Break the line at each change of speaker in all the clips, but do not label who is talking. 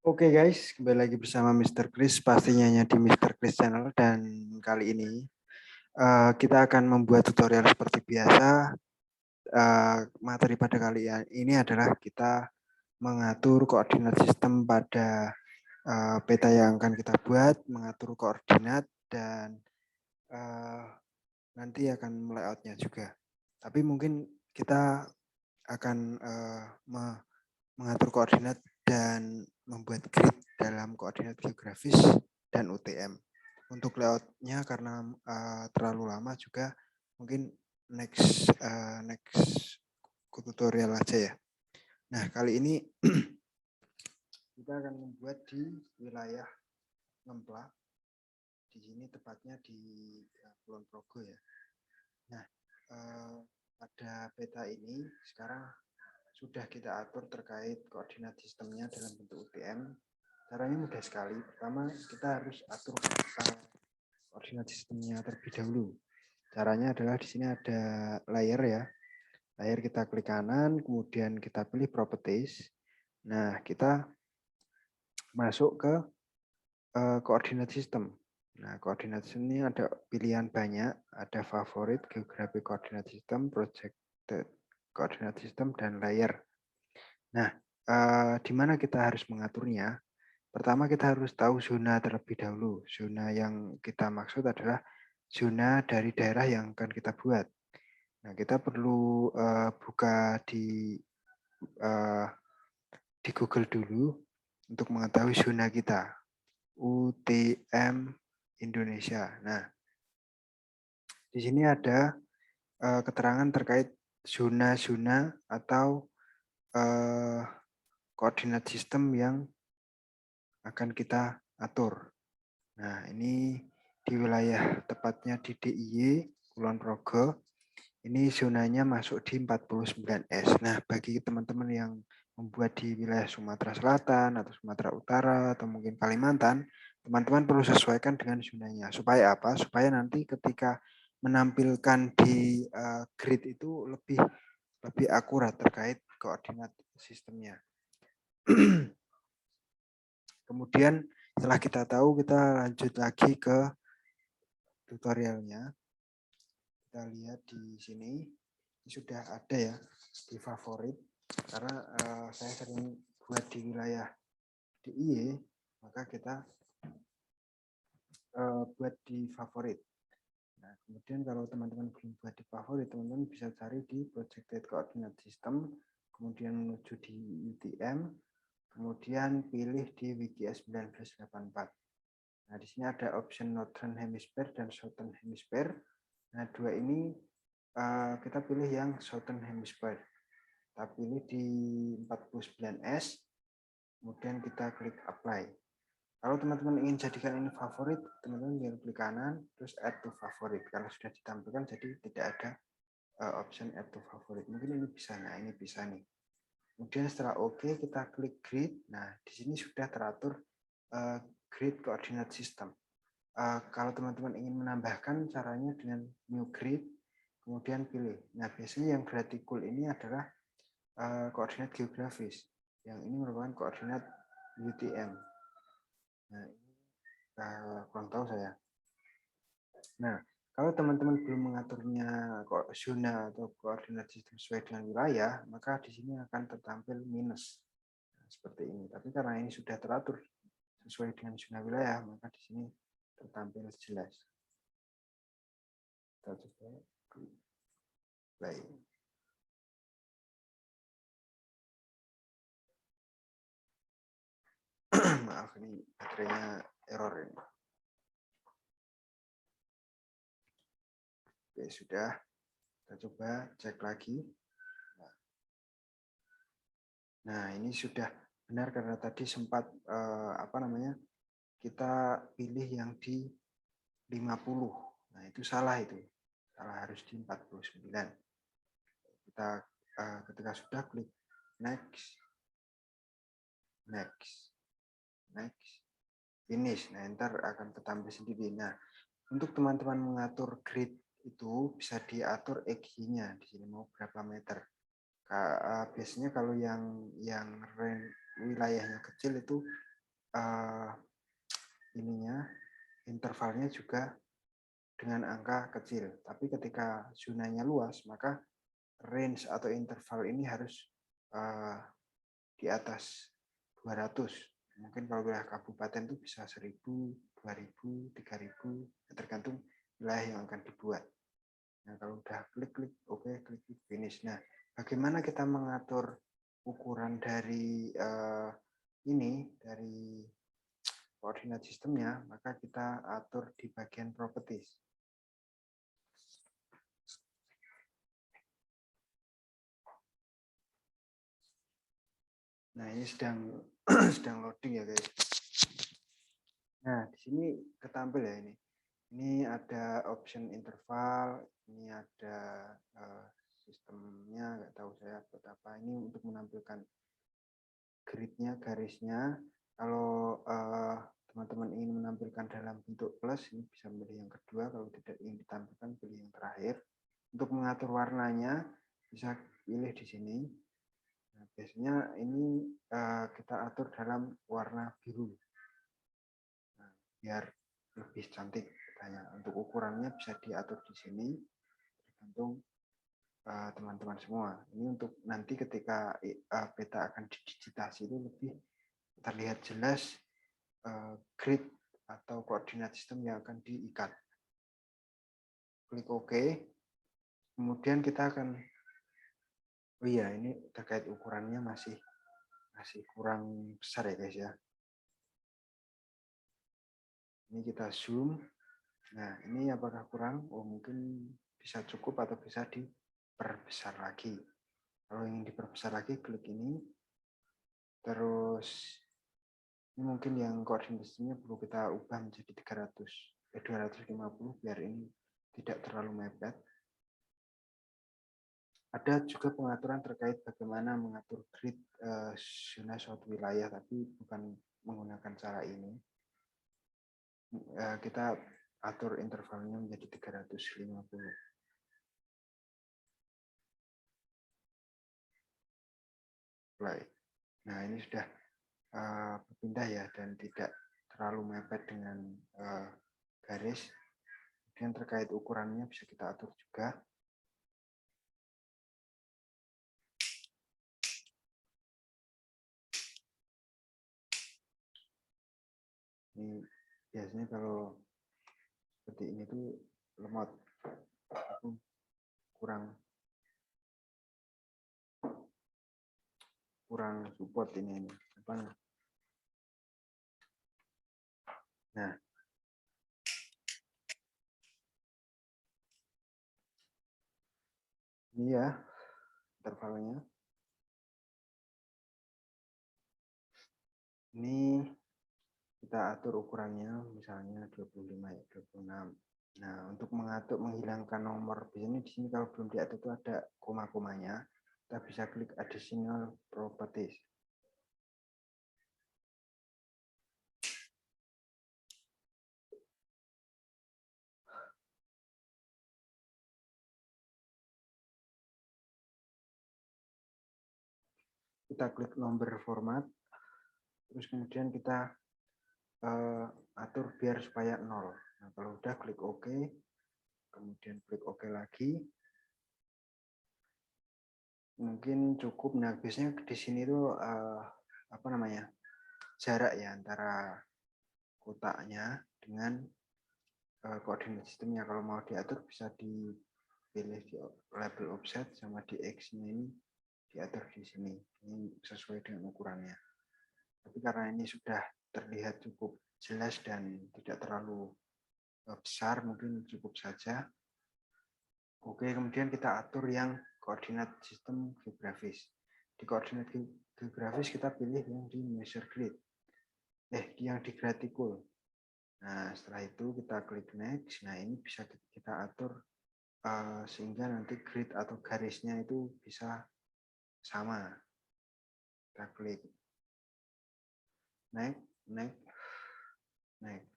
Oke guys, kembali lagi bersama Mr. Chris, pastinya hanya di Mr. Chris Channel. Dan kali ini kita akan membuat tutorial seperti biasa. Materi pada kali ini adalah kita mengatur koordinat sistem pada peta yang akan kita buat, mengatur koordinat, dan nanti akan layoutnya juga. Tapi mungkin kita akan mengatur koordinat dan membuat grid dalam koordinat geografis dan UTM. Untuk layoutnya karena terlalu lama juga, mungkin next tutorial aja ya. Nah, kali ini kita akan membuat di wilayah Ngempla. Di sini tepatnya di Kulon Progo ya. Nah, pada peta ini sekarang sudah kita atur terkait koordinat sistemnya dalam bentuk UTM. Caranya mudah sekali. Pertama, kita harus atur koordinat sistemnya terlebih dahulu. Caranya adalah di sini ada layer ya. Layer kita klik kanan, kemudian kita pilih properties. Nah, kita masuk ke koordinat sistem. Nah, koordinat sistem ini ada pilihan banyak. Ada favorit, geographic coordinate system, projected coordinate system, dan layer. Nah, di mana kita harus mengaturnya? Pertama kita harus tahu zona terlebih dahulu. Zona yang kita maksud adalah zona dari daerah yang akan kita buat. Nah, kita perlu buka di Google dulu untuk mengetahui zona kita. UTM Indonesia. Nah, di sini ada keterangan terkait zona-zona atau koordinat sistem yang akan kita atur. Nah, ini di wilayah tepatnya di DIY Kulon Progo. Ini zonanya masuk di 49S. Nah, bagi teman-teman yang membuat di wilayah Sumatera Selatan atau Sumatera Utara atau mungkin Kalimantan, teman-teman perlu sesuaikan dengan zonanya. Supaya apa? Supaya nanti ketika menampilkan di grid itu lebih akurat terkait koordinat sistemnya. Kemudian setelah kita tahu, kita lanjut lagi ke tutorialnya. Kita lihat di sini, ini sudah ada ya di favorit. Karena saya sering buat di wilayah DIY, maka kita buat di favorit. Nah, kemudian kalau teman-teman belum buat di favorit, teman-teman bisa cari di Projected Coordinate System, kemudian menuju di UTM, kemudian pilih di WGS 1984. Nah, di sini ada option Northern Hemisphere dan Southern Hemisphere. Nah, dua ini kita pilih yang Southern Hemisphere. Kita pilih di 49S, kemudian kita klik Apply. Kalau teman-teman ingin jadikan ini favorit, teman-teman tinggal klik kanan, terus Add to Favorite. Kalau sudah ditampilkan, jadi tidak ada option Add to Favorite. Mungkin ini bisa, nah ini bisa nih. Kemudian setelah OK, kita klik Grid. Nah, di sini sudah teratur Grid Coordinate System. Kalau teman-teman ingin menambahkan, caranya dengan New Grid, kemudian pilih. Nah, biasanya yang vertikal ini adalah koordinat geografis. Yang ini merupakan koordinat UTM. Nah, ini kurang tahu saya. Nah, kalau teman-teman belum mengaturnya zona atau koordinat sistem sesuai dengan wilayah, maka di sini akan tertampil minus. Nah, seperti ini. Tapi karena ini sudah teratur sesuai dengan zona wilayah, maka di sini tertampil jelas. Kita coba play. Maaf, ini baterainya error ini. Oke, sudah. Kita coba cek lagi. Nah, ini sudah benar karena tadi sempat kita pilih yang di 50. Nah, itu salah itu. Salah, harus di 49. Kita ketika sudah klik next, finish. Nah, ntar akan tertampil sendiri. Nah, untuk teman-teman mengatur grid itu bisa diatur EG-nya di sini mau berapa meter. Biasanya kalau yang wilayahnya kecil itu ininya intervalnya juga dengan angka kecil. Tapi ketika zonanya luas, maka range atau interval ini harus di atas 200. Mungkin kalau wilayah kabupaten itu bisa 1000, 2000, 3000, tergantung wilayah yang akan dibuat. Nah, kalau udah klik oke, klik finish. Nah, bagaimana kita mengatur ukuran dari dari koordinat sistemnya, maka kita atur di bagian properties. Nah, ini sedang loading ya, guys. Nah, di sini ketampil ya ini. Ini ada option interval, ini ada sistemnya, nggak tahu saya buat apa. Ini untuk menampilkan gridnya, garisnya. Kalau teman-teman ingin menampilkan dalam bentuk plus, ini bisa memilih yang kedua. Kalau tidak ingin ditampilkan, pilih yang terakhir. Untuk mengatur warnanya, bisa pilih di sini. Nah, biasanya ini kita atur dalam warna biru. Nah, biar lebih cantik. Untuk ukurannya bisa diatur di sini, tergantung teman-teman semua. Ini untuk nanti ketika peta akan didigitasi itu lebih terlihat jelas grid atau koordinat sistem yang akan diikat. Klik OK. Kemudian kita akan, oh iya, ini terkait ukurannya masih kurang besar ya guys ya. Ini kita zoom. Nah, ini apakah kurang? Oh, mungkin bisa cukup atau bisa diperbesar lagi. Kalau ingin diperbesar lagi, klik ini. Terus ini mungkin yang koordinat sistemnya perlu kita ubah menjadi 250 biar ini tidak terlalu mepet. Ada juga pengaturan terkait bagaimana mengatur grid zona suatu wilayah, tapi bukan menggunakan cara ini. Kita atur intervalnya menjadi 350. Nah, ini sudah berpindah ya dan tidak terlalu mepet dengan garis. Kemudian terkait ukurannya bisa kita atur juga. Ini biasanya kalau seperti ini tuh lemot, kurang support ini apa? Nah, ini ya intervalnya. Ini kita atur ukurannya misalnya 25 ya, 26. Nah, untuk menghilangkan nomor, biasanya di sini kalau belum diatur itu ada koma-komanya, kita bisa klik additional properties. Kita klik nomor format, terus kemudian kita atur biar supaya 0. Nah, kalau udah klik OK, kemudian klik OK lagi. Mungkin cukup. Nah, biasanya di sini tuh apa namanya, jarak ya antara kotaknya dengan koordinat sistemnya. Kalau mau diatur bisa dipilih di label offset, sama di X-nya ini diatur di sini. Ini sesuai dengan ukurannya. Tapi karena ini sudah terlihat cukup jelas dan tidak terlalu besar, mungkin cukup saja. Oke, kemudian kita atur yang koordinat sistem geografis. Di koordinat geografis kita pilih yang di measure grid. Yang di gratikul. Nah, setelah itu kita klik next. Nah, ini bisa kita atur sehingga nanti grid atau garisnya itu bisa sama. Kita klik next,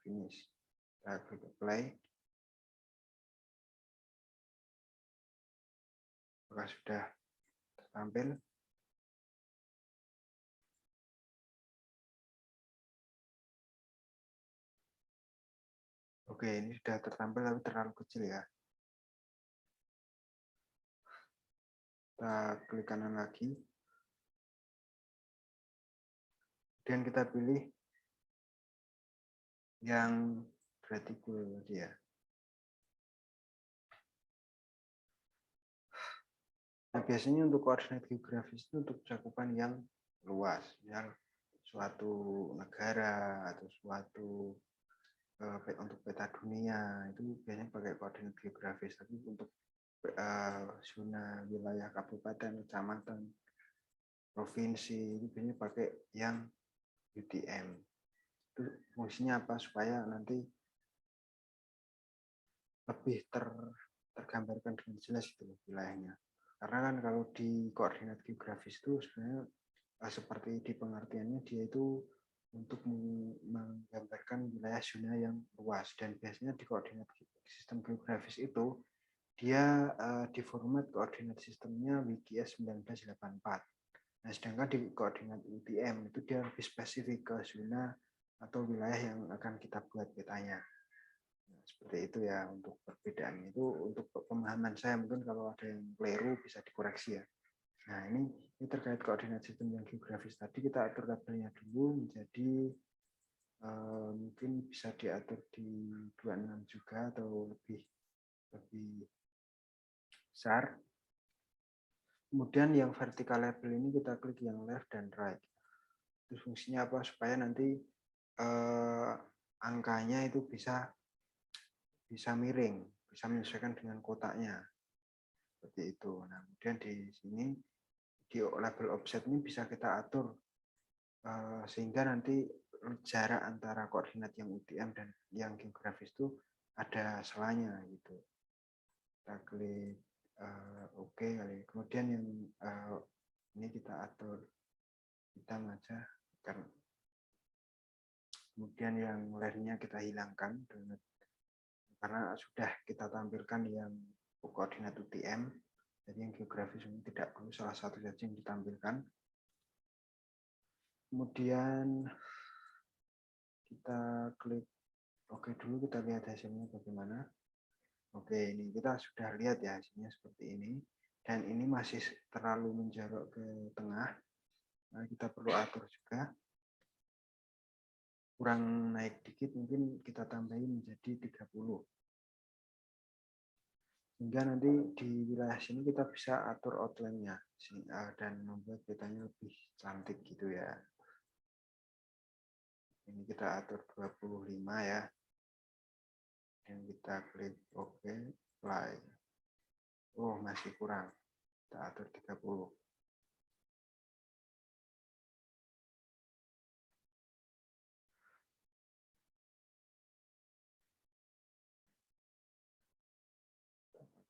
finish. Kita klik apply. Apakah sudah tertampil? Oke, ini sudah tertampil tapi terlalu kecil ya. Kita klik kanan lagi. Kemudian kita pilih yang vertikal dia. Nah, biasanya untuk koordinat geografis itu untuk cakupan yang luas, yang suatu negara atau suatu untuk peta dunia itu biasanya pakai koordinat geografis. Tapi untuk zona wilayah kabupaten, kecamatan, provinsi itu biasanya pakai yang UTM. Itu fungsinya apa? Supaya nanti lebih tergambarkan dengan jelas itu wilayahnya. Karena kan kalau di koordinat geografis itu sebenarnya seperti di pengertiannya dia itu untuk menggambarkan wilayah zona yang luas, dan biasanya di koordinat sistem geografis itu dia di format koordinat sistemnya WGS 1984. Nah, sedangkan di koordinat UTM itu dia lebih spesifik ke zona atau wilayah yang akan kita buat petanya. Nah, seperti itu ya untuk perbedaannya. Itu untuk pemahaman saya, mungkin kalau ada yang keliru bisa dikoreksi ya. Nah, ini terkait koordinat sistem yang geografis tadi, kita atur tabelnya dulu menjadi mungkin bisa diatur di 26 juga atau lebih besar. Kemudian yang vertical label ini kita klik yang left dan right. Itu fungsinya apa? Supaya nanti angkanya itu bisa miring, bisa menyesuaikan dengan kotaknya. Seperti itu. Nah, kemudian di sini di label offset ini bisa kita atur sehingga nanti jarak antara koordinat yang UTM dan yang geografis itu ada selanya gitu. Kita klik oke kali. Kemudian yang ini kita atur hitam aja, kemudian yang lainnya kita hilangkan karena sudah kita tampilkan yang koordinat UTM, jadi yang geografis ini tidak perlu, salah satu saja yang ditampilkan. Kemudian kita klik oke dulu, kita lihat hasilnya bagaimana. Oke, ini kita sudah lihat ya hasilnya seperti ini, dan ini masih terlalu menjorok ke tengah. Nah, kita perlu atur juga, kurang naik dikit, mungkin kita tambahin menjadi 30. Sehingga nanti di wilayah sini kita bisa atur outline-nya dan membuat petanya lebih cantik gitu ya. Ini kita atur 25 ya. Dan kita klik OK, apply. Oh, masih kurang. Kita atur 30.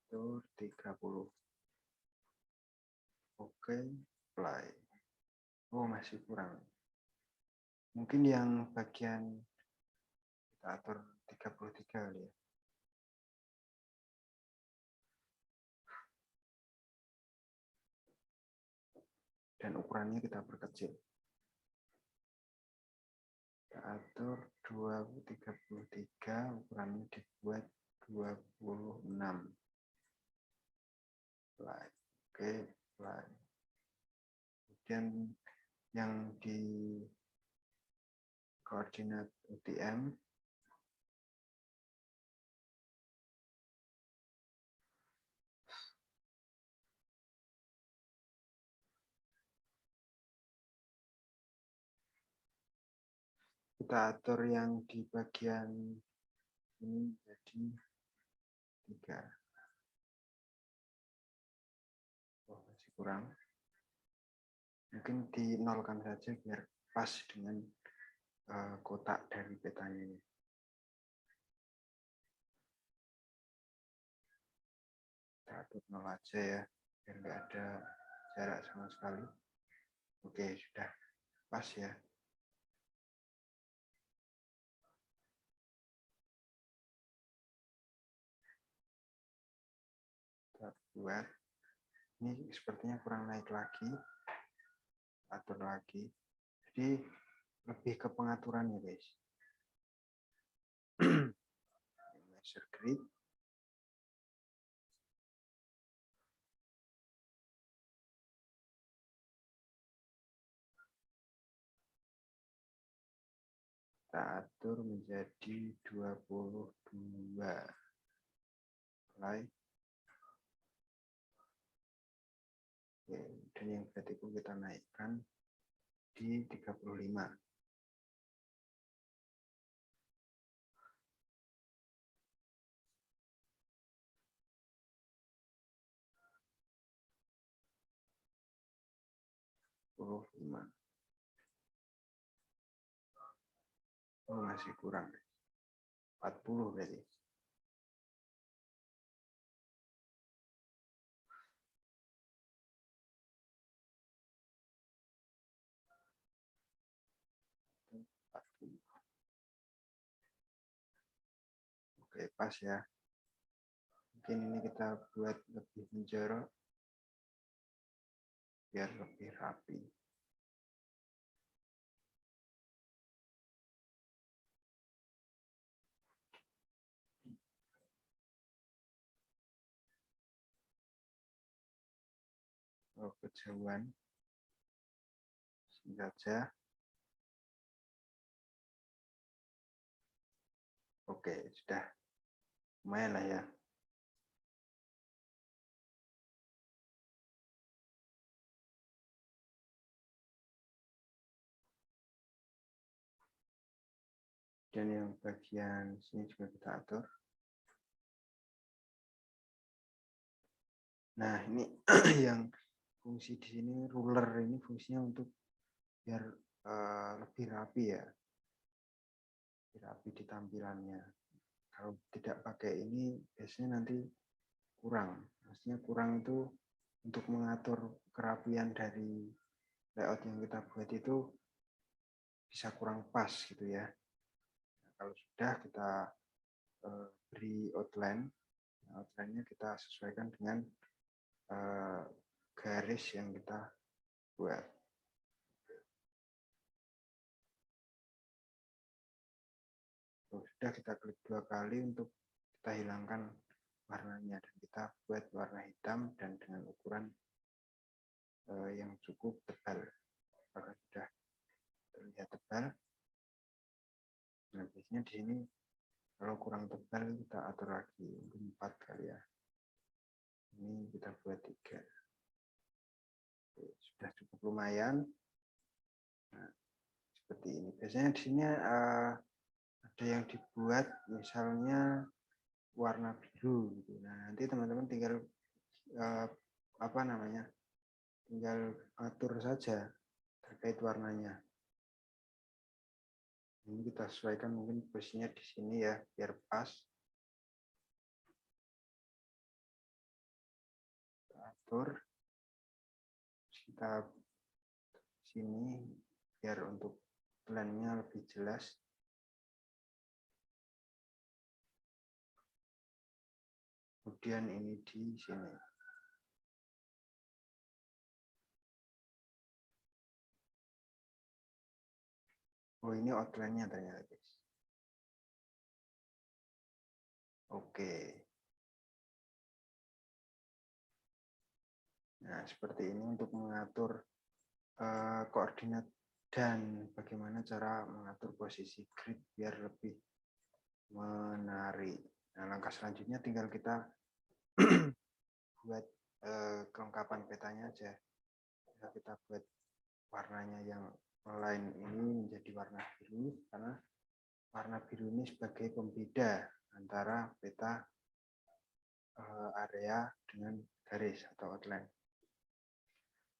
Atur 30. Oke, apply. Oh, masih kurang. Mungkin yang bagian kita atur 33 kali ya. Dan ukurannya kita perkecil. Kita atur 33, ukurannya dibuat 26. Apply. Oke, apply. Kemudian yang di koordinat UTM kita atur yang di bagian ini jadi 3. Oh, masih kurang. Mungkin dinolkan saja biar pas dengan kotak dari petanya ini. Kita atur 0 aja ya, biar nggak ada jarak sama sekali. Oke, sudah pas ya. Kita buat. Ini sepertinya kurang naik lagi. Atur lagi. Jadi lebih ke pengaturan ya guys. user grid. Kita atur menjadi 22. Apply. Oke, dan yang vertical kita naikkan di 35. Oh, masih kurang. 40 berarti. Oke, pas ya. Mungkin ini kita buat lebih menjorok biar lebih rapi. Oh, kejauhan. Saja. Oke, sudah. Lumayan lah ya. Dan yang bagian sini juga kita atur. Nah, ini yang fungsi di sini ruler ini fungsinya untuk biar lebih rapi ya. Lebih rapi di tampilannya. Kalau tidak pakai ini biasanya nanti kurang. Maksudnya kurang itu untuk mengatur kerapian dari layout yang kita buat itu bisa kurang pas gitu ya. Nah, kalau sudah kita beri outline, outline-nya kita sesuaikan dengan garis yang kita buat. Sudah kita klik 2 kali untuk kita hilangkan warnanya dan kita buat warna hitam dan dengan ukuran yang cukup tebal. Apakah sudah terlihat tebal? Nah, biasanya di sini kalau kurang tebal kita atur lagi mungkin 4 kali ya. Ini kita buat 3. Oke, sudah cukup lumayan. Nah, seperti ini. Biasanya di sini ada yang dibuat misalnya warna biru gitu. Nah, nanti teman-teman tinggal apa namanya? Tinggal atur saja terkait warnanya. Ini kita sesuaikan mungkin posisinya di sini ya biar pas. Kita atur. Kita sini biar untuk plan-nya lebih jelas. Kemudian ini di sini. Oh, ini outline-nya ternyata, guys. Oke. Nah, seperti ini untuk mengatur koordinat dan bagaimana cara mengatur posisi grid biar lebih menarik. Nah, langkah selanjutnya tinggal kita buat kelengkapan petanya aja. Kita buat warnanya yang lain ini menjadi warna biru karena warna biru ini sebagai pembeda antara peta area dengan garis atau outline.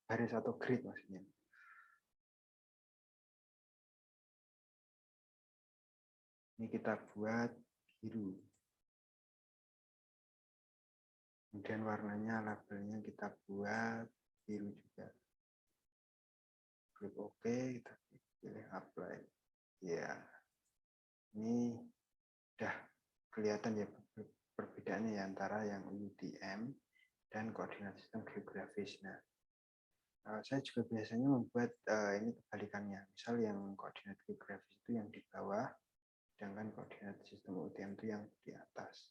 Garis atau grid maksudnya. Ini kita buat biru. Kemudian warnanya, labelnya kita buat biru juga. Klik OK, kita pilih apply. Ya, ini udah kelihatan ya perbedaannya ya antara yang UTM dan koordinat sistem geografis. Nah, saya juga biasanya membuat ini kebalikannya. Misal yang koordinat geografis itu yang di bawah, sedangkan koordinat sistem UTM itu yang di atas.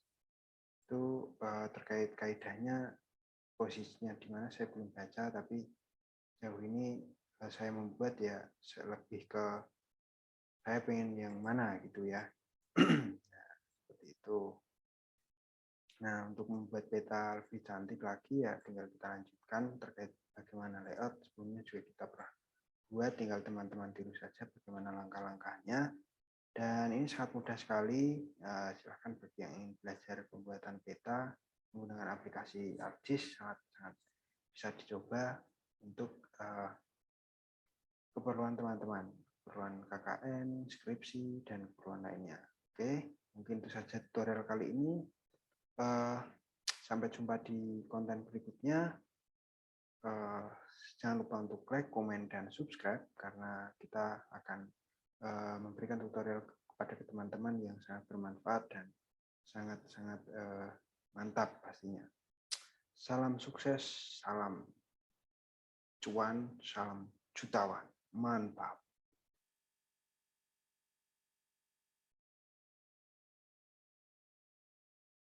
Itu terkait kaidahnya, posisinya di mana saya belum baca, tapi jauh ini saya membuat ya lebih ke saya pengen yang mana gitu ya. Nah, seperti itu. Nah, untuk membuat peta lebih cantik lagi ya tinggal kita lanjutkan terkait bagaimana layout. Sebelumnya juga kita pernah buat, tinggal teman-teman tiru saja bagaimana langkah-langkahnya. Dan ini sangat mudah sekali. Silahkan bagi yang ingin belajar pembuatan peta menggunakan aplikasi ArcGIS, sangat-sangat bisa dicoba untuk keperluan teman-teman, keperluan KKN, skripsi, dan keperluan lainnya. Oke, mungkin itu saja tutorial kali ini. Sampai jumpa di konten berikutnya. Jangan lupa untuk like, komen, dan subscribe karena kita akan memberikan tutorial kepada teman-teman yang sangat bermanfaat dan sangat-sangat mantap pastinya. Salam sukses, salam cuan, salam jutawan, mantap.